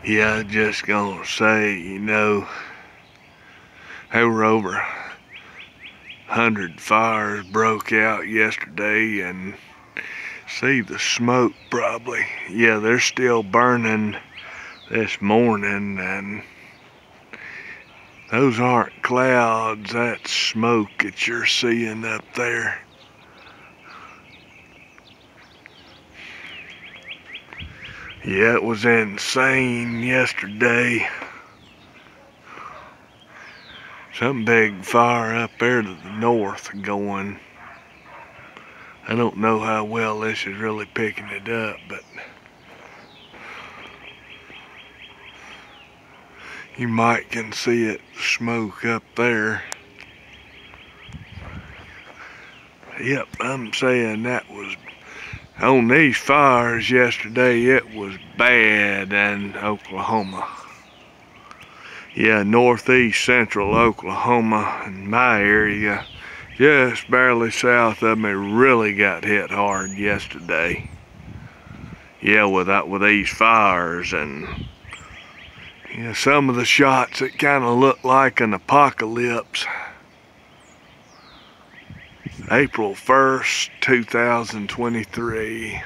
Yeah, just gonna say, there were over 100 fires broke out yesterday, and see the smoke probably. Yeah, they're still burning this morning, and those aren't clouds, that's smoke that you're seeing up there. Yeah, it was insane yesterday. Some big fire up there to the north going. I don't know how well this is really picking it up, but you might can see it smoke up there. Yep, I'm saying that was on these fires yesterday. It was bad in Oklahoma. Yeah, northeast central Oklahoma, in my area, just barely south of me, really got hit hard yesterday. Yeah, with these fires, and yeah, some of the shots that kind of looked like an apocalypse. April 1st, 2023.